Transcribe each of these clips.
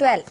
12।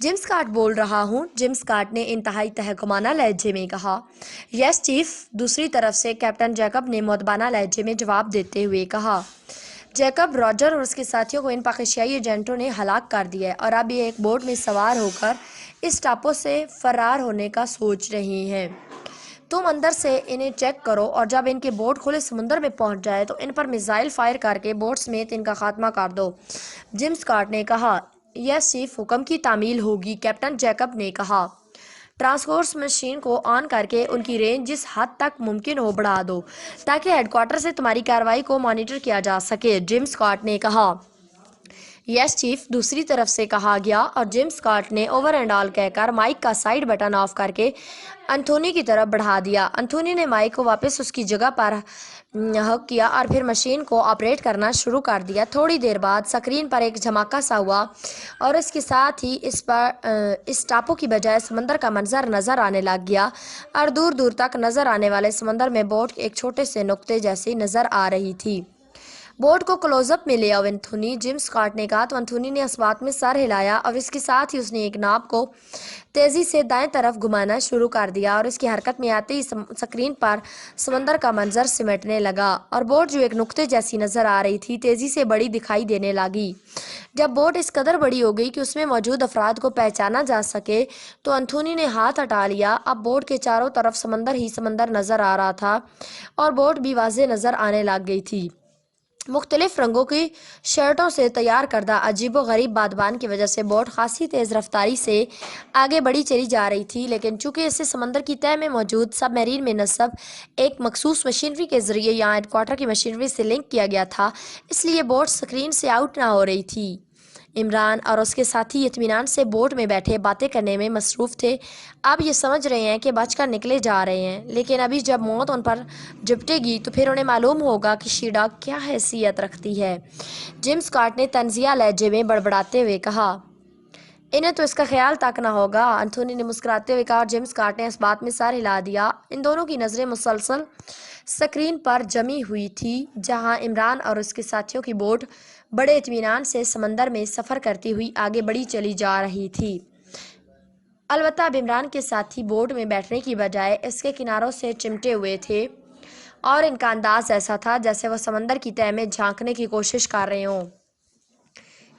جیم Scott بول رہا ہوں، جیم اسکاٹ نے انتہائی تہکمانہ لہجے میں کہا۔ یس چیف، دوسری طرف سے کیپٹن جیکب نے مؤدبانہ لہجے میں جواب دیتے ہوئے کہا۔ جیکب، راجر اور اس کے ساتھیوں کو ان پاکستانی ایجنٹوں نے ہلاک کر دیا ہے اور اب یہ ایک بوٹ میں سوار ہو کر اس ٹاپو سے فرار ہونے کا سوچ رہے ہیں۔ تم اندر سے انہیں چیک کرو اور جب ان کے بوٹ کھلے سمندر میں پہنچ جائے تو ان پر میزائل فائر کر کے بوٹ سمیت ان کا خاتمہ کر دو، جیم اسکاٹ نے کہا۔ یس چیف، حکم کی تعمیل ہوگی، کیپٹن جیکب نے کہا۔ ٹرانسکورس مشین کو آن کر کے ان کی رینج جس حد تک ممکن ہو بڑھا دو تاکہ ہیڈ کوارٹر سے تمہاری کارروائی کو مانیٹر کیا جا سکے، جیم اسکاٹ نے کہا۔ یس چیف، دوسری طرف سے کہا گیا، اور جیم اسکاٹ نے اوور اینڈ آل کہہ کر مائک کا سائیڈ بٹن آف کر کے انتھونی کی طرف بڑھا دیا۔ انتھونی نے مائک کو واپس اس کی جگہ پر ہک کیا اور پھر مشین کو آپریٹ کرنا شروع کر دیا۔ تھوڑی دیر بعد سکرین پر ایک دھماکہ سا ہوا اور اس کے ساتھ ہی اس ٹاپو کی بجائے سمندر کا منظر نظر آنے لگ گیا اور دور دور تک نظر آنے والے سمندر میں بوٹ ایک چھوٹے سے نقطے جیسی نظر آ رہی تھی۔ بوٹ کو کلوز اپ میں لے آؤ انتھونی، جیم اسکاٹ نے کہا تو انتھونی نے اس بات میں سر ہلایا اور اس کے ساتھ ہی اس نے ایک ناپ کو تیزی سے دائیں طرف گھمانا شروع کر دیا اور اس کی حرکت میں آتے ہی سکرین پر سمندر کا منظر سمٹنے لگا اور بوٹ جو ایک نقطے جیسی نظر آ رہی تھی تیزی سے بڑی دکھائی دینے لگی۔ جب بوٹ اس قدر بڑی ہو گئی کہ اس میں موجود افراد کو پہچانا جا سکے تو انتھونی نے ہاتھ ہٹا لیا۔ اب بوٹ کے چاروں طرف سمندر ہی سمندر نظر آ رہا تھا اور بوٹ بھی واضح نظر آنے لگ گئی تھی۔ مختلف رنگوں کی شرٹوں سے تیار کردہ عجیب و غریب بادبان کی وجہ سے بوٹ خاصی تیز رفتاری سے آگے بڑھی چلی جا رہی تھی، لیکن چونکہ اسے سمندر کی تہہ میں موجود سب میرین میں نصب ایک مخصوص مشینری کے ذریعے یہاں ہیڈ کوارٹر کی مشینری سے لنک کیا گیا تھا، اس لیے بوٹ سکرین سے آؤٹ نہ ہو رہی تھی۔ عمران اور اس کے ساتھی اطمینان سے بوٹ میں بیٹھے باتیں کرنے میں مصروف تھے۔ اب یہ سمجھ رہے ہیں کہ بچ کر نکلے جا رہے ہیں، لیکن ابھی جب موت ان پر جپٹے گی تو پھر انہیں معلوم ہوگا کہ شی ڈاگ کیا حیثیت رکھتی ہے، جیم اسکاٹ نے طنزیہ لہجے میں بڑبڑاتے ہوئے کہا۔ انہیں تو اس کا خیال تک نہ ہوگا، انتھونی نے مسکراتے ہوئے کہا اور جیم اسکاٹ نے اس بات میں سر ہلا دیا۔ ان دونوں کی نظریں مسلسل سکرین پر جمی ہوئی تھی جہاں عمران اور اس کے ساتھیوں کی بوٹ بڑے اطمینان سے سمندر میں سفر کرتی ہوئی آگے بڑھی چلی جا رہی تھی۔ البتہ اب عمران کے ساتھی بوٹ میں بیٹھنے کی بجائے اس کے کناروں سے چمٹے ہوئے تھے اور ان کا انداز ایسا تھا جیسے وہ سمندر کی تہہ میں جھانکنے کی کوشش کر رہے ہوں۔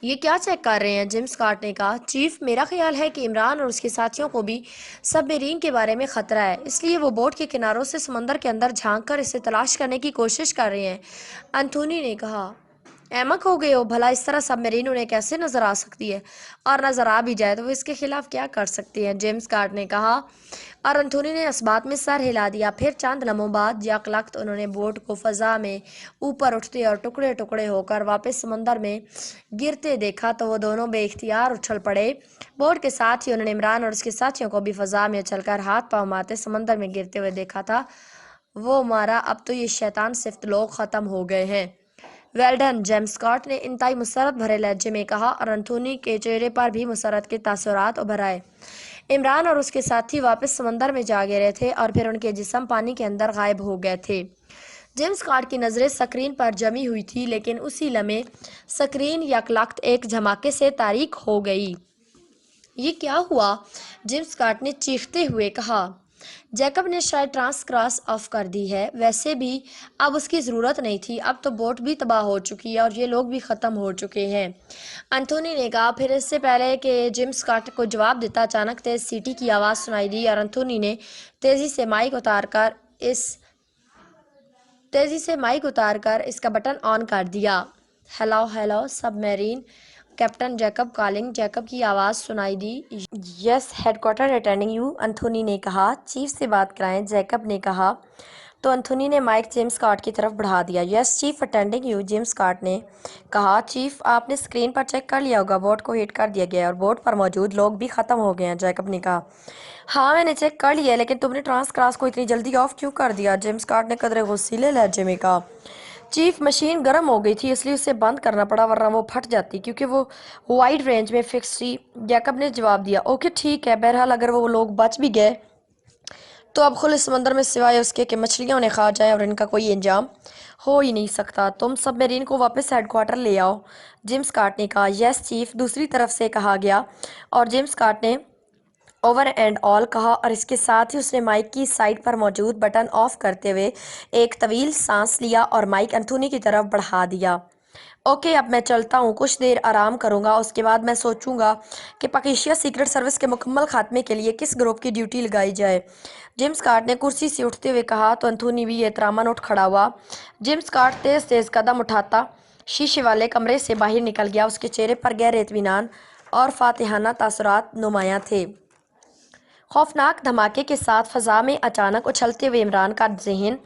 یہ کیا چیک کر رہے ہیں؟ جیم اسکاٹ نے کہا۔ چیف، میرا خیال ہے کہ عمران اور اس کے ساتھیوں کو بھی سب میرین کے بارے میں خطرہ ہے، اس لیے وہ بوٹ کے کناروں سے سمندر کے اندر جھانک کر اسے تلاش کرنے کی کوشش کر رہے ہیں، انتھونی نے کہا۔ احمق ہو گئے ہو، بھلا اس طرح سب میرین انہیں کیسے نظر آ سکتی ہے، اور نظر آ بھی جائے تو وہ اس کے خلاف کیا کر سکتی ہیں، جیم اسکاٹ نے کہا، اور انتھونی نے اس بات میں سر ہلا دیا۔ پھر چند لمحوں بعد یکلخت انہوں نے بوٹ کو فضا میں اوپر اٹھتے اور ٹکڑے ٹکڑے ہو کر واپس سمندر میں گرتے دیکھا تو وہ دونوں بے اختیار اچھل پڑے۔ بوٹ کے ساتھ ہی انہوں نے عمران اور اس کے ساتھیوں کو بھی فضا میں اچھل کر ہاتھ پاؤں مارتے سمندر میں گرتے ہوئے دیکھا تھا۔ وہ مارا، اب تو یہ شیطان صفت لوگ ختم ہو گئے ہیں۔ ویل ڈن، جیم اسکاٹ نے انتہائی مسرت بھرے لہجے میں کہا اور انتھونی کے چہرے پر بھی مسرت کے تاثرات ابھر آئے۔ عمران اور اس کے ساتھی واپس سمندر میں جا گرے تھے اور پھر ان کے جسم پانی کے اندر غائب ہو گئے تھے۔ جیم اسکاٹ کی نظریں سکرین پر جمی ہوئی تھی، لیکن اسی لمحے سکرین یکلخت ایک دھماکے سے تاریک ہو گئی۔ یہ کیا ہوا؟ جیم اسکاٹ نے چیختے ہوئے کہا۔ جیکب نے شاید ٹرانسکراس آف کر دی ہے، ویسے بھی اب اس کی ضرورت نہیں تھی، اب تو بوٹ بھی تباہ ہو چکی ہے اور یہ لوگ بھی ختم ہو چکے ہیں، انتھونی نے کہا۔ پھر اس سے پہلے کہ جیم اسکاٹ کو جواب دیتا اچانک تیز سیٹی کی آواز سنائی دی اور انتھونی نے تیزی سے مائک اتار کر اس کا بٹن آن کر دیا۔ Hello hello submarine, captain Jacob calling, Jacob کی آواز سنائی دی۔ Yes headquarter attending you, Anthony نے کہا۔ چیف سے بات کرائیں، جیکب نے کہا تو انتھونی نے مائک جیم اسکاٹ کی طرف بڑھا دیا۔ Yes chief attending you, Jim Scott نے کہا۔ چیف، آپ نے سکرین پر چیک کر لیا ہوگا، بوٹ کو ہٹ کر دیا گیا ہے اور بوٹ پر موجود لوگ بھی ختم ہو گئے ہیں، جیکب نے کہا۔ ہاں میں نے چیک کر لیا ہے، لیکن تم نے ٹرانسکراس کو اتنی جلدی آف کیوں کر دیا؟ جیم اسکاٹ نے قدرے غصیلے لہجے میں کہا۔ چیف، مشین گرم ہو گئی تھی اس لیے اسے بند کرنا پڑا، ورنہ وہ پھٹ جاتی کیونکہ وہ وائڈ رینج میں فکس تھی، جیکب نے جواب دیا۔ اوکے ٹھیک ہے، بہرحال اگر وہ لوگ بچ بھی گئے تو اب کھلے سمندر میں سوائے اس کے کہ مچھلیاں انہیں کھا جائیں اور ان کا کوئی انجام ہو ہی نہیں سکتا۔ تم سب میرین کو واپس ہیڈ کوارٹر لے آؤ، جیمز کارٹ نے کہا۔ یس چیف، دوسری طرف سے کہا گیا، اور جیمز کارٹ نے اوور اینڈ آل کہا، اور اس کے ساتھ ہی اس نے مائک کی سائڈ پر موجود بٹن آف کرتے ہوئے ایک طویل سانس لیا اور مائک انتھونی کی طرف بڑھا دیا۔ اوکے، اب میں چلتا ہوں، کچھ دیر آرام کروں گا، اس کے بعد میں سوچوں گا کہ پاکیشیا سیکرٹ سروس کے مکمل خاتمے کے لیے کس گروپ کی ڈیوٹی لگائی جائے۔ جیمز کارٹ نے کرسی سے اٹھتے ہوئے کہا تو انتھونی بھی احتراماً اٹھ کھڑا ہوا۔ جیمز کارٹ تیز تیز قدم اٹھاتا شیشے والے کمرے سے باہر نکل گیا۔ اس کے چہرے پر گہرے اطمینان اور فاتحانہ تاثرات نمایاں تھے۔ خوفناک دھماکے کے ساتھ فضا میں اچانک اچھلتے ہوئے عمران کا ذہن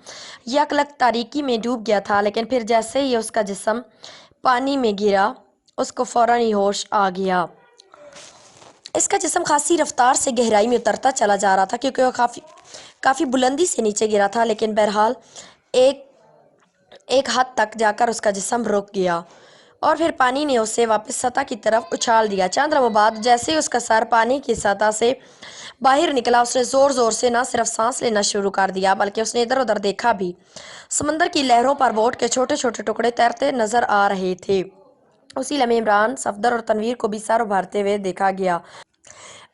یک لک تاریکی میں ڈوب گیا تھا، لیکن پھر جیسے ہی اس کا جسم پانی میں گرا، اس کو فوراً ہی ہوش آ گیا۔ اس کا جسم خاصی رفتار سے گہرائی میں اترتا چلا جا رہا تھا، کیونکہ وہ کافی بلندی سے نیچے گرا تھا، لیکن بہرحال ایک حد تک جا کر اس کا جسم رک گیا اور پھر پانی نے اسے واپس سطح کی طرف اچھال دیا۔ چند لمحوں بعد جیسے ہی اس کا سر پانی کی سطح سے باہر نکلا، اس نے زور زور سے نہ صرف سانس لینا شروع کر دیا بلکہ اس نے ادھر ادھر دیکھا بھی۔ سمندر کی لہروں پر بوٹ کے چھوٹے چھوٹے ٹکڑے تیرتے نظر آ رہے تھے۔ اسی لمحے عمران، صفدر اور تنویر کو بھی سر ابھارتے ہوئے دیکھا گیا،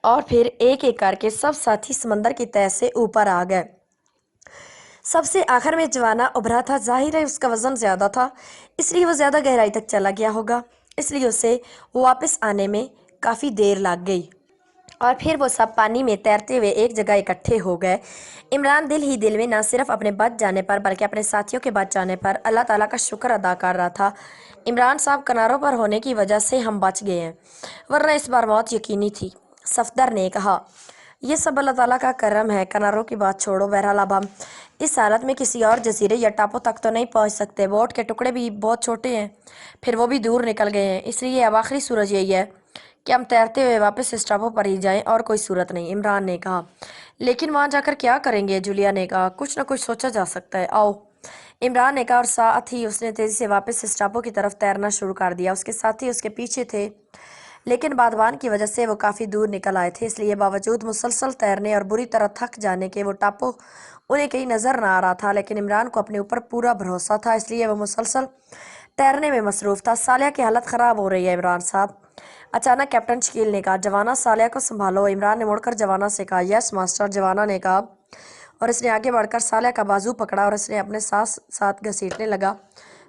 اور پھر ایک ایک کر کے سب ساتھی سمندر کی تہہ سے اوپر آ گئے۔ سب سے آخر میں جوانا ابھرا تھا۔ ظاہر ہے اس کا وزن زیادہ تھا، اس لیے وہ زیادہ گہرائی تک چلا گیا ہوگا، اس لیے اسے واپس آنے میں کافی دیر لگ گئی، اور پھر وہ سب پانی میں تیرتے ہوئے ایک جگہ اکٹھے ہو گئے۔ عمران دل ہی دل میں نہ صرف اپنے بچ جانے پر بلکہ اپنے ساتھیوں کے بچ جانے پر اللہ تعالیٰ کا شکر ادا کر رہا تھا۔ عمران صاحب، کناروں پر ہونے کی وجہ سے ہم بچ گئے ہیں، ورنہ اس بار موت یقینی تھی، صفدر نے کہا۔ یہ سب اللہ تعالیٰ کا کرم ہے، کناروں کی بات چھوڑو، بہرحال اب ہم اس حالت میں کسی اور جزیرے یا ٹاپو تک تو نہیں پہنچ سکتے، بوٹ کے ٹکڑے بھی بہت چھوٹے ہیں، پھر وہ بھی دور نکل گئے ہیں، اس لیے اب آخری صورت یہی ہے کہ ہم تیرتے ہوئے واپس اس ٹاپو پر ہی جائیں، اور کوئی صورت نہیں، عمران نے کہا۔ لیکن وہاں جا کر کیا کریں گے؟ جولیا نے کہا۔ کچھ نہ کچھ سوچا جا سکتا ہے، آؤ، عمران نے کہا، اور ساتھ ہی اس نے تیزی سے واپس اس ٹاپو کی طرف تیرنا شروع کر دیا۔ اس کے ساتھی اس کے پیچھے تھے، لیکن بادبان کی وجہ سے وہ کافی دور نکل آئے تھے، اس لیے باوجود مسلسل تیرنے اور بری طرح تھک جانے کے وہ ٹاپو انہیں کہیں نظر نہ آ رہا تھا۔ لیکن عمران کو اپنے اوپر پورا بھروسہ تھا، اس لیے وہ مسلسل تیرنے میں مصروف تھا۔ سالیہ کی حالت خراب ہو رہی ہے عمران صاحب، اچانک کیپٹن شکیل نے کہا۔ جوانا، سالیہ کو سنبھالو، عمران نے مڑ کر جوانا سے کہا۔ یس ماسٹر، جوانا نے کہا، اور اس نے آگے بڑھ کر سالیہ کا بازو پکڑا اور اس نے اپنے ساتھ ساتھ گھسیٹنے لگا۔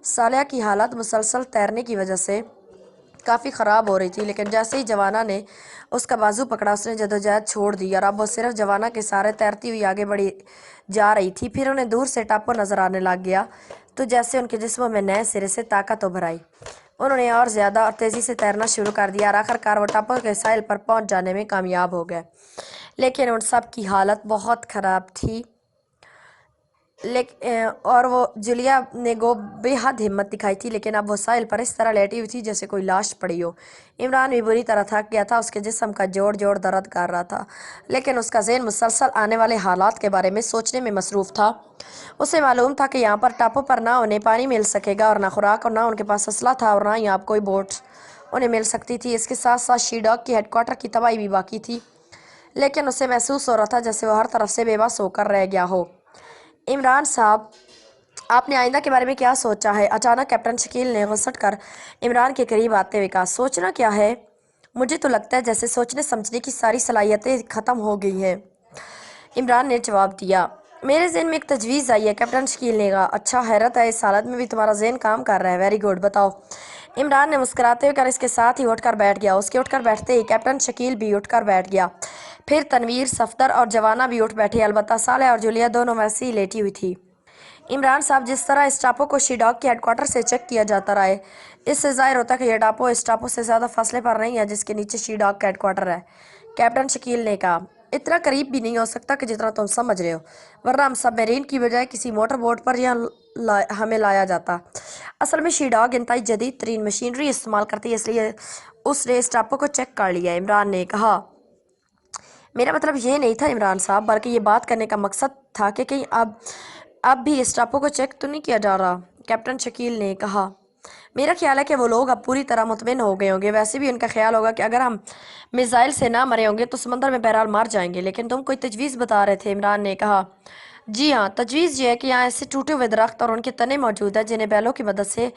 سالیہ کی حالت مسلسل تیرنے کی وجہ سے کافی خراب ہو رہی تھی، لیکن جیسے ہی جوانا نے اس کا بازو پکڑا، اس نے جدوجہد چھوڑ دی اور اب وہ صرف جوانا کے سہارے تیرتی ہوئی آگے بڑھی جا رہی تھی۔ پھر انہیں دور سے ٹاپو نظر آنے لگ گیا تو جیسے ان کے جسموں میں نئے سرے سے طاقت ابھر آئی، انہوں نے اور زیادہ اور تیزی سے تیرنا شروع کر دیا اور آخرکار وہ ٹاپو کے ساحل پر پہنچ جانے میں کامیاب ہو گئے۔ لیکن ان سب کی حالت بہت خراب تھی، اور وہ جولیا نے گو بے حد ہمت دکھائی تھی، لیکن اب وہ ساحل پر اس طرح لیٹی ہوئی تھی جیسے کوئی لاش پڑی ہو۔ عمران بھی بری طرح تھک گیا تھا، اس کے جسم کا جوڑ جوڑ درد کر رہا تھا، لیکن اس کا ذہن مسلسل آنے والے حالات کے بارے میں سوچنے میں مصروف تھا۔ اسے معلوم تھا کہ یہاں پر ٹاپو پر نہ انہیں پانی مل سکے گا اور نہ خوراک، اور نہ ان کے پاس اسلحہ تھا، اور نہ ہی آپ کوئی بوٹ انہیں مل سکتی تھی۔ اس کے ساتھ ساتھ شی ڈاگ کی ہیڈ کوارٹر کی تباہی بھی باقی تھی، لیکن اسے محسوس ہو رہا تھا جیسے وہ ہر طرف سے بے بس ہو کر رہ گیا ہو۔ عمران صاحب، آپ نے آئندہ کے بارے میں کیا سوچا ہے؟ اچانک کیپٹن شکیل نے گھسٹ کر عمران کے قریب آتے ہوئے کہا۔ سوچنا کیا ہے؟ مجھے تو لگتا ہے جیسے سوچنے سمجھنے کی ساری صلاحیتیں ختم ہو گئی ہیں، عمران نے جواب دیا۔ میرے ذہن میں ایک تجویز آئی ہے، کیپٹن شکیل نے کہا۔ اچھا، حیرت ہے، اس حالت میں بھی تمہارا ذہن کام کر رہا ہے، ویری گڈ، بتاؤ، عمران نے مسکراتے ہوئے کہا۔ اس کے ساتھ ہی اٹھ کر بیٹھ گیا۔ اس کے اٹھ کر بیٹھتے ہی کیپٹن شکیل بھی اٹھ کر بیٹھ گیا، پھر تنویر، صفدر اور جوانا بھی اٹھ بیٹھے، البتہ سالیہ اور جولیا دونوں ویسے ہی لیٹی ہوئی تھی۔ عمران صاحب، جس طرح اس ٹاپو کو شی ڈاگ کے ہیڈ کوارٹر سے چیک کیا جاتا رہا ہے، اس سے ظاہر ہوتا ہے کہ یہ ٹاپو اس ٹاپو سے زیادہ فاصلے پر نہیں ہے جس کے نیچے شی ڈاگ کا ہیڈ کوارٹر ہے، کیپٹن شکیل نے کہا۔ اتنا قریب بھی نہیں ہو سکتا کہ جتنا تم سمجھ رہے ہو، ورنہ ہم سب میرین کی بجائے کسی موٹر بوٹ پر یہاں ہمیں لایا جاتا۔ اصل میں شی ڈاگ انتہائی جدید ترین مشینری استعمال کرتی ہے، اس لیے اس نے اس ٹاپو کو چیک کر لیا، عمران نے کہا۔ میرا مطلب یہ نہیں تھا عمران صاحب، بلکہ یہ بات کرنے کا مقصد تھا کہ کہیں اب بھی اس ٹاپو کو چیک تو نہیں کیا جا رہا، کیپٹن شکیل نے کہا۔ میرا خیال ہے کہ وہ لوگ اب پوری طرح مطمئن ہو گئے ہوں گے۔ ویسے بھی ان کا خیال ہوگا کہ اگر ہم میزائل سے نہ مرے ہوں گے تو سمندر میں بہرحال مار جائیں گے۔ لیکن تم کوئی تجویز بتا رہے تھے، عمران نے کہا۔ جی ہاں، تجویز یہ ہے کہ یہاں ایسے ٹوٹے ہوئے درخت اور ان کے تنے موجود ہیں جنہیں بیلوں کی مدد سے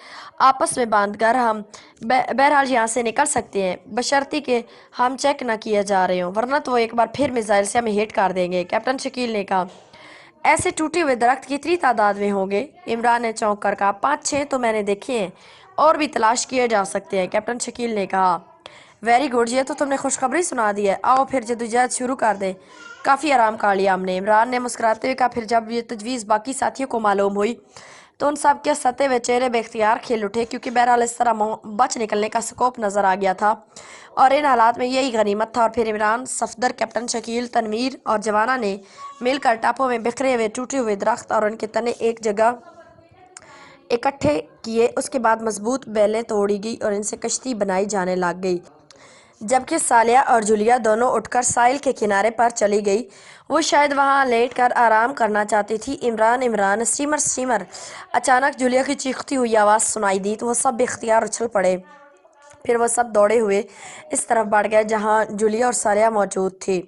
آپس میں باندھ کر ہم بہرحال یہاں سے نکل سکتے ہیں، بشرطی کہ ہم چیک نہ کیے جا رہے ہوں، ورنہ تو وہ ایک بار پھر میزائل سے ہمیں ہٹ کر دیں گے۔ کیپٹن شکیل نے کہا۔ ایسے ٹوٹے ہوئے درخت کتنی تعداد میں ہوں گے؟ عمران نے چونک کر کہا۔ 5-6 تو میں نے دیکھے ہیں، اور بھی تلاش کیے جا سکتے ہیں، کیپٹن شکیل نے کہا۔ ویری گڈ، یہ تو تم نے خوشخبری سنا دی ہے، آؤ پھر جدوجہد شروع کر دیں۔ کافی آرام کر لیا ہم نے، عمران نے مسکراتے ہوئے کہا۔ پھر جب یہ تجویز باقی ساتھیوں کو معلوم ہوئی تو ان سب کے سطح ہوئے چہرے بے اختیار کھل اٹھے، کیونکہ بہرحال اس طرح بچ نکلنے کا سکوپ نظر آ گیا تھا، اور ان حالات میں یہی غنیمت تھا۔ اور پھر عمران، صفدر، کیپٹن شکیل، تنویر اور جوانا نے مل کر ٹاپو میں بکھرے ہوئے ٹوٹے ہوئے درخت اور ان کے تنے ایک جگہ اکٹھے کیے۔ اس کے بعد مضبوط بیلیں توڑی گئی اور ان سے کشتی بنائی جانے لگ گئی، جبکہ سالیہ اور جولیا دونوں اٹھ کر ساحل کے کنارے پر چلی گئی۔ وہ شاید وہاں لیٹ کر آرام کرنا چاہتی تھی۔ Imran, Imran, steamer, steamer! اچانک جولیا کی چیختی ہوئی آواز سنائی دی تو وہ سب بے اختیار اچھل پڑے۔ پھر وہ سب دوڑے ہوئے اس طرف بڑھ گئے جہاں جولیا اور سالیہ موجود تھی۔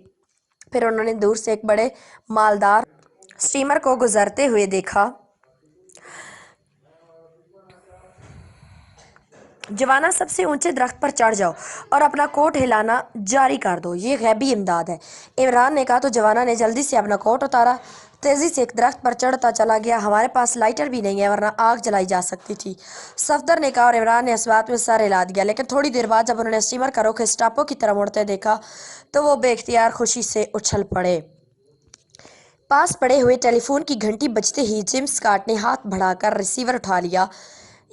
پھر انہوں نے دور سے ایک بڑے مالدار اسٹیمر کو گزرتے ہوئے دیکھا۔ جوانا، سب سے اونچے درخت پر چڑھ جاؤ اور اپنا کوٹ ہلانا جاری کر دو، یہ غیبی امداد ہے، عمران نے کہا تو جوانا نے جلدی سے اپنا کوٹ اتارا، تیزی سے ایک درخت پر چڑھتا چلا گیا۔ ہمارے پاس لائٹر بھی نہیں ہے ورنہ آگ جلائی جا سکتی تھی، صفدر نے کہا، اور عمران نے اس بات میں سر ہلا دیا۔ لیکن تھوڑی دیر بعد جب انہوں نے اسٹیمر کا رخ اس ٹاپو کی طرف مڑتے دیکھا تو وہ بے اختیار خوشی سے اچھل پڑے۔ پاس پڑے ہوئے ٹیلی فون کی گھنٹی بجتے ہی جیم اسکاٹ نے ہاتھ بڑھا کر ریسیور اٹھا لیا۔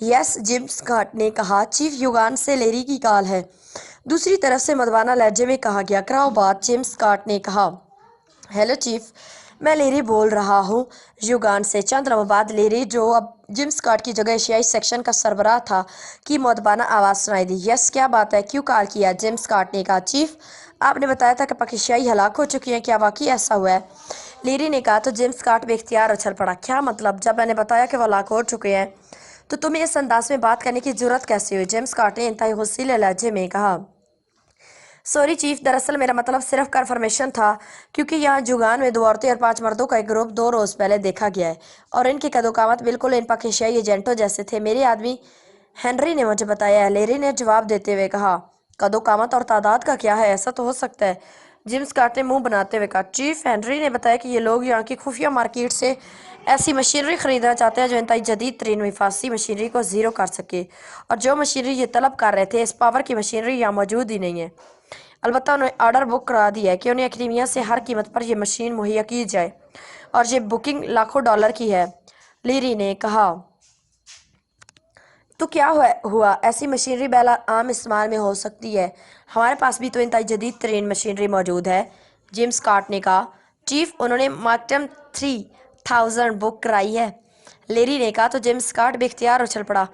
یس، جیم اسکاٹ نے کہا، چیف یوگان سے لیری کی کال ہے، دوسری طرف سے مدوانہ لہجے میں کہا گیا۔ کراؤ بات، جیم اسکاٹ نے کہا۔ ہیلو چیف، میں لیری بول رہا ہوں یوگان سے۔ چند لمحوں بعد لیری، جو اب جیم اسکاٹ کی جگہ ایشیائی سیکشن کا سربراہ تھا، کی مؤدبانہ آواز سنائی دی۔ یس، کیا بات ہے، کیوں کال کیا؟ جیم اسکاٹ نے کہا۔ چیف، آپ نے بتایا تھا کہ پاکیشیائی ہلاک ہو چکی ہیں، کیا واقعی ایسا ہوا ہے؟ لیری نے کہا تو جیم اسکاٹ بے اختیار اچھل پڑا۔ کیا مطلب؟ جب میں نے بتایا کہ وہ ہلاک ہو چکے ہیں تو تمہیں اس انداز میں بات کرنے کی جرت کیسے ہوئی؟ جیم اسکاٹ نے انتہائی غصیلے لہجے میں کہا۔ سوری چیف، دراصل میرا مطلب صرف کنفرمیشن تھا، کیونکہ یہاں جوگان میں 2 عورتیں اور 5 مردوں کا ایک گروپ 2 روز پہلے دیکھا گیا ہے، اور ان کے قد و قامت بالکل ان پاکیشیائی ایجنٹوں جیسے تھے، میرے آدمی ہنری نے مجھے بتایا ہے، لیری نے جواب دیتے ہوئے کہا۔ قد و قامت اور تعداد کا کیا ہے؟ ایسا تو ہو سکتا ہے، جیم اسکاٹ نے منہ بناتے ہوئے کہا۔ چیف، ہنری نے بتایا کہ یہ لوگ یہاں کی خفیہ مارکیٹ سے ایسی مشینری خریدنا چاہتے ہیں جو انتہائی جدید ترین حفاظتی مشینری کو زیرو کر سکے، اور جو مشینری یہ طلب کر رہے تھے، اس پاور کی مشینری یہاں موجود ہی نہیں ہے۔ البتہ انہوں نے آرڈر بک کرا دیا ہے کہ انہیں اکیڈیمیا سے ہر قیمت پر یہ مشین مہیا کی جائے، اور یہ بکنگ لاکھوں ڈالر کی ہے، لیری نے کہا۔ تو کیا ہوا؟ ایسی مشینری بہرحال عام استعمال میں ہو سکتی ہے، ہمارے پاس بھی تو انتہائی جدید ترین مشینری موجود ہے، جیم اسکاٹ نے کہا۔ چیف، انہوں نے مارکٹم 3000 بک کرائی ہے، لیری نے کہا تو جیم اسکاٹ بے اختیار اچھل پڑا۔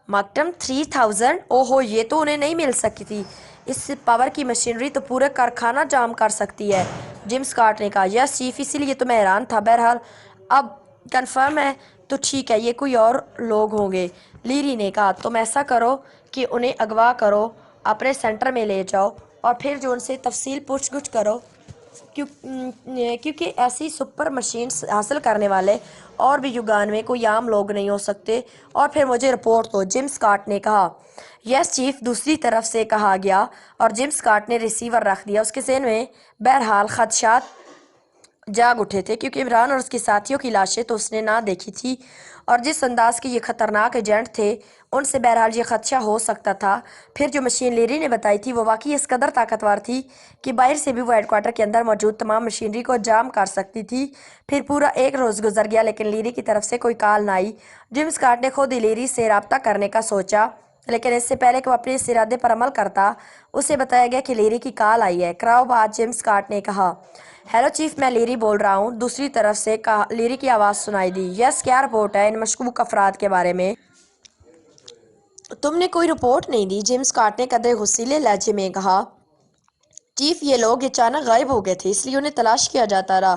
مارکٹم 3000؟ اوہو، یہ تو انہیں نہیں مل سکی تھی، اس پاور کی مشینری تو پورے کارخانہ جام کر سکتی ہے، جیم اسکاٹ نے کہا۔ یس چیف، اسی لیے تو میں حیران تھا، بہرحال اب کنفرم ہے تو ٹھیک ہے، یہ کوئی اور لوگ ہوں گے، لیری نے کہا۔ تم ایسا کرو کہ انہیں اغوا کرو، اپنے سینٹر میں لے جاؤ، اور پھر جو ان سے تفصیل پوچھ گچھ کرو، کیونکہ ایسی سپر مشینز حاصل کرنے والے اور بھی یوگان میں کوئی عام لوگ نہیں ہو سکتے، اور پھر مجھے رپورٹ دو، جیم اسکاٹ نے کہا۔ یس چیف، دوسری طرف سے کہا گیا، اور جیم اسکاٹ نے ریسیور رکھ دیا۔ اس کے ذہن میں بہرحال خدشات جاگ اٹھے تھے، کیونکہ عمران اور اس کے ساتھیوں کی لاشیں تو اس نے نہ دیکھی تھی، اور جس انداز کے یہ خطرناک ایجنٹ تھے ان سے بہرحال یہ خدشہ ہو سکتا تھا۔ پھر جو مشین لیری نے بتائی تھی وہ واقعی اس قدر طاقتور تھی کہ باہر سے بھی وہ ہیڈ کوارٹر کے اندر موجود تمام مشینری کو جام کر سکتی تھی۔ پھر پورا 1 روز گزر گیا لیکن لیری کی طرف سے کوئی کال نہ آئی۔ جیم اسکاٹ نے خود ہی لیری سے رابطہ کرنے کا سوچا، لیکن اس سے پہلے کہ وہ اپنے اس ارادے پر عمل کرتا اسے بتایا گیا کہ لیری کی کال آئی ہے۔ کراؤ بات، جیم اسکاٹ نے کہا۔ ہیلو چیف، میں لیری بول رہا ہوں، دوسری طرف سے لیری کی آواز سنائی دی۔ یس، کیا رپورٹ ہے ان مشکوک افراد کے بارے میں؟ تم نے کوئی رپورٹ نہیں دی، جیم اسکاٹ نے قدرے غصیلے لہجے میں کہا۔ چیف، یہ لوگ اچانک غائب ہو گئے تھے، اس لیے انہیں تلاش کیا جاتا رہا،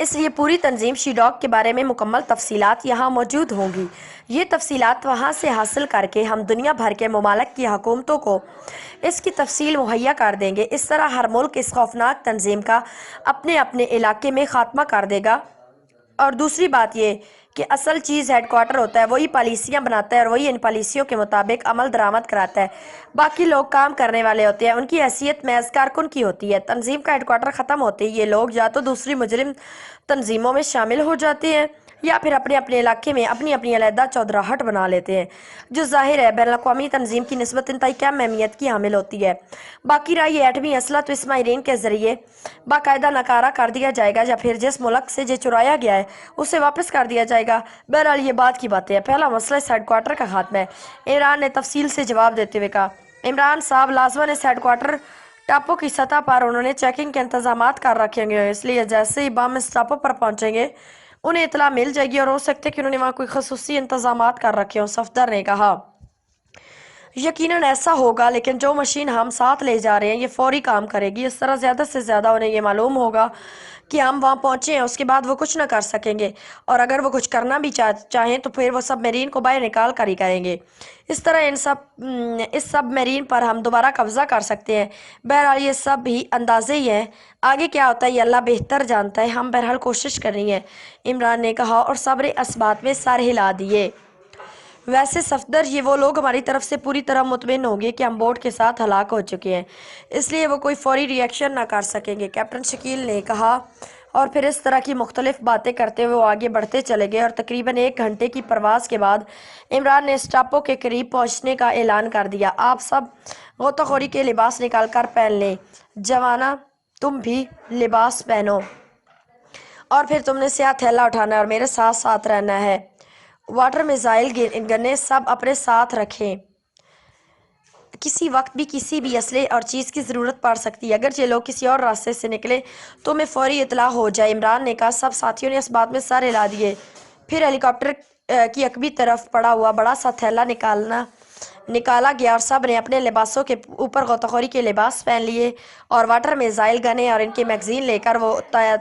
اس لیے پوری تنظیم شی ڈاگ کے بارے میں مکمل تفصیلات یہاں موجود ہوں گی۔ یہ تفصیلات وہاں سے حاصل کر کے ہم دنیا بھر کے ممالک کی حکومتوں کو اس کی تفصیل مہیا کر دیں گے۔ اس طرح ہر ملک اس خوفناک تنظیم کا اپنے اپنے علاقے میں خاتمہ کر دے گا۔ اور دوسری بات یہ کہ اصل چیز ہیڈ کوارٹر ہوتا ہے، وہی پالیسیاں بناتا ہے اور وہی ان پالیسیوں کے مطابق عمل درآمد کراتا ہے۔ باقی لوگ کام کرنے والے ہوتے ہیں، ان کی حیثیت محض کارکن کی ہوتی ہے۔ تنظیم کا ہیڈ کوارٹر ختم ہوتے ہی یہ لوگ یا تو دوسری مجرم تنظیموں میں شامل ہو جاتے ہیں یا پھر اپنے اپنے علاقے میں اپنی اپنی علیحدہ چودراہٹ بنا لیتے ہیں، جو ظاہر ہے بین الاقوامی تنظیم کی نسبت انتہائی کم اہمیت کی حامل ہوتی ہے۔ باقی رہا یہ ایٹمی اسلحہ تو اس ماہرین کے ذریعے باقاعدہ ناکارہ کر دیا جائے گا یا پھر جس ملک سے یہ چرایا گیا ہے اسے واپس کر دیا جائے گا۔ بہرحال یہ بات کی باتیں ہیں۔ پہلا مسئلہ اس ہیڈ کوارٹر کا خاتمہ ہے، عمران نے تفصیل سے جواب دیتے ہوئے کہا۔ عمران صاحب لازماً اس ہیڈ کوارٹر ٹاپو کی سطح پر انہوں نے چیکنگ کے انتظامات کر رکھیں گے، اس لیے جیسے ہی بم اس ٹاپو پر پہنچیں گے انہیں اطلاع مل جائے گی اور ہو سکتا ہے کہ انہوں نے وہاں کوئی خصوصی انتظامات کر رکھے ہوں۔ صفدر نے کہا، یقیناً ایسا ہوگا، لیکن جو مشین ہم ساتھ لے جا رہے ہیں یہ فوری کام کرے گی۔ اس طرح زیادہ سے زیادہ انہیں یہ معلوم ہوگا کہ ہم وہاں پہنچے ہیں، اس کے بعد وہ کچھ نہ کر سکیں گے، اور اگر وہ کچھ کرنا بھی چاہیں تو پھر وہ سب میرین کو باہر نکال کر ہی کریں گے۔ اس طرح اس سب میرین پر ہم دوبارہ قبضہ کر سکتے ہیں۔ بہرحال یہ سب بھی اندازے ہی ہیں، آگے کیا ہوتا ہے یہ اللہ بہتر جانتا ہے، ہم بہرحال کوشش کر رہی ہیں، عمران نے کہا اور صبر اسبات میں سر ہلا دیے۔ ویسے صفدر، یہ وہ لوگ ہماری طرف سے پوری طرح مطمئن ہوں گے کہ ہم بوٹ کے ساتھ ہلاک ہو چکے ہیں، اس لیے وہ کوئی فوری ری ایکشن نہ کر سکیں گے، کیپٹن شکیل نے کہا، اور پھر اس طرح کی مختلف باتیں کرتے ہوئے وہ آگے بڑھتے چلے گئے اور تقریباً 1 گھنٹے کی پرواز کے بعد عمران نے اس ٹاپو کے قریب پہنچنے کا اعلان کر دیا۔ آپ سب غوطہ خوری کے لباس نکال کر پہن لیں، جوانا تم بھی لباس پہنو، اور پھر تم نے سیاہ تھیلا اٹھانا ہے اور میرے ساتھ ساتھ رہنا ہے۔ واٹر میزائل گنیں سب اپنے ساتھ رکھیں، کسی وقت بھی کسی بھی اسلحے اور چیز کی ضرورت پڑ سکتی ہے، اگر یہ لوگ کسی اور راستے سے نکلیں تو میں فوری اطلاع ہو جائے۔ عمران نے کہا۔ سب ساتھیوں نے اس بات میں سر ہلا دیے۔ پھر ہیلی کاپٹر کی عقبی طرف پڑا ہوا بڑا سا تھیلا نکالا گیا اور سب نے اپنے لباسوں کے اوپر غوطہ خوری کے لباس پہن لیے اور واٹر میزائل گنیں اور ان کے میگزین لے کر وہ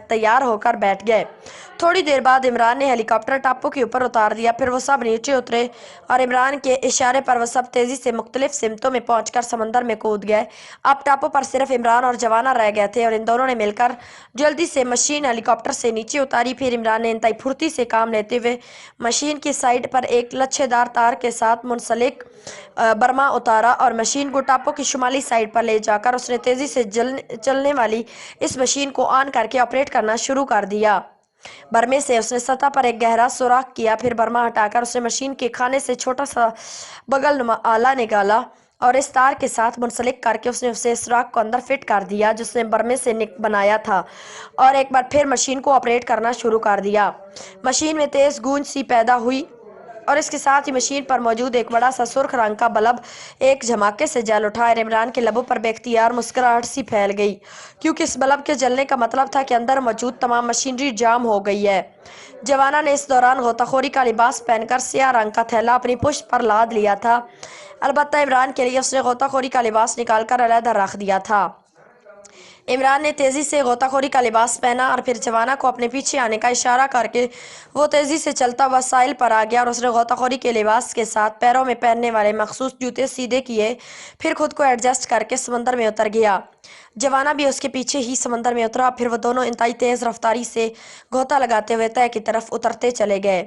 تیار ہو کر بیٹھ گئے۔ تھوڑی دیر بعد عمران نے ہیلی کاپٹر ٹاپو کے اوپر اتار دیا، پھر وہ سب نیچے اترے اور عمران کے اشارے پر وہ سب تیزی سے مختلف سمتوں میں پہنچ کر سمندر میں کود گئے۔ اب ٹاپو پر صرف عمران اور جوانا رہ گئے تھے اور ان دونوں نے مل کر جلدی سے مشین ہیلی کاپٹر سے نیچے اتاری۔ پھر عمران نے انتہائی پھرتی سے کام لیتے ہوئے مشین کی سائیڈ پر ایک لچھے دار تار کے ساتھ منسلک برما اتارا اور مشین کو ٹاپو کی شمالی سائیڈ پر لے جا کر اس نے تیزی سے چلنے والی اس مشین کو آن کر کے آپریٹ کرنا شروع کر دیا۔ برمے سے اس نے سطح پر ایک گہرا سوراخ کیا، پھر برما ہٹا کر اس نے مشین کے کھانے سے چھوٹا سا بغل نما آلہ نکالا اور اس تار کے ساتھ منسلک کر کے اس نے اسے سوراخ کو اندر فٹ کر دیا جس نے برمے سے بنایا تھا، اور ایک بار پھر مشین کو آپریٹ کرنا شروع کر دیا۔ مشین میں تیز گونج سی پیدا ہوئی اور اس کے ساتھ ہی مشین پر موجود ایک بڑا سا سرخ رنگ کا بلب ایک جھماکے سے جل اٹھا اور عمران کے لبوں پر بے اختیار مسکراہٹ سی پھیل گئی، کیونکہ اس بلب کے جلنے کا مطلب تھا کہ اندر موجود تمام مشینری جام ہو گئی ہے۔ جوانا نے اس دوران غوطہ خوری کا لباس پہن کر سیاہ رنگ کا تھیلا اپنی پشت پر لاد لیا تھا، البتہ عمران کے لیے اس نے غوطہ خوری کا لباس نکال کر علیحدہ رکھ دیا تھا۔ عمران نے تیزی سے غوطہ خوری کا لباس پہنا اور پھر جوانا کو اپنے پیچھے آنے کا اشارہ کر کے وہ تیزی سے چلتا ہوا ساحل پر آ گیا اور اس نے غوطہ خوری کے لباس کے ساتھ پیروں میں پہننے والے مخصوص جوتے سیدھے کیے، پھر خود کو ایڈجسٹ کر کے سمندر میں اتر گیا۔ جوانا بھی اس کے پیچھے ہی سمندر میں اترا، پھر وہ دونوں انتہائی تیز رفتاری سے غوطہ لگاتے ہوئے طے کی طرف اترتے چلے گئے۔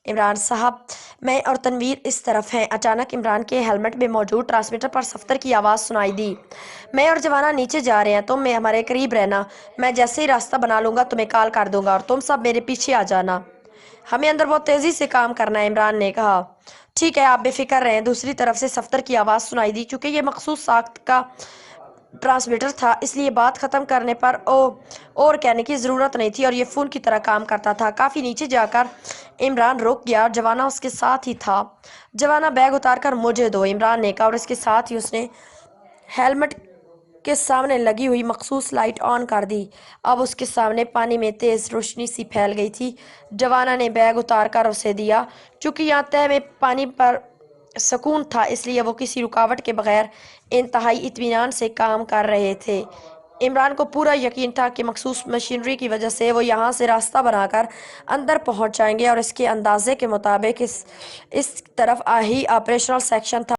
عمران صاحب، میں اور تنویر اس طرف ہیں۔ اچانک عمران کے ہیلمٹ میں موجود ٹرانسمیٹر پر صفدر کی آواز سنائی دی۔ میں اور جوانا نیچے جا رہے ہیں، تم ہمارے قریب رہنا، میں جیسے ہی راستہ بنا لوں گا تمہیں کال کر دوں گا اور تم سب میرے پیچھے آ جانا۔ ہمیں اندر بہت تیزی سے کام کرنا ہے، عمران نے کہا۔ ٹھیک ہے، آپ بے فکر رہیں۔ دوسری طرف سے صفدر کی آواز سنائی دی۔ چونکہ یہ مخصوص ساخت کا ٹرانسمیٹر تھا اس لیے بات ختم کرنے پر اور کہنے کی ضرورت نہیں تھی اور یہ فون کی طرح کام کرتا تھا۔ کافی نیچے جا کر عمران رک گیا اور جوانا اس کے ساتھ ہی تھا۔ جوانا، بیگ اتار کر مجھے دو، عمران نے کہا اور اس کے ساتھ ہی اس نے ہیلمٹ کے سامنے لگی ہوئی مخصوص لائٹ آن کر دی۔ اب اس کے سامنے پانی میں تیز روشنی سی پھیل گئی تھی۔ جوانا نے بیگ اتار کر اسے دیا۔ چونکہ یہاں تہہ میں پانی پر سکون تھا اس لیے وہ کسی رکاوٹ کے بغیر انتہائی اطمینان سے کام کر رہے تھے۔ عمران کو پورا یقین تھا کہ مخصوص مشینری کی وجہ سے وہ یہاں سے راستہ بنا کر اندر پہنچ جائیں گے، اور اس کے اندازے کے مطابق اس طرف ہی آپریشنل سیکشن تھا۔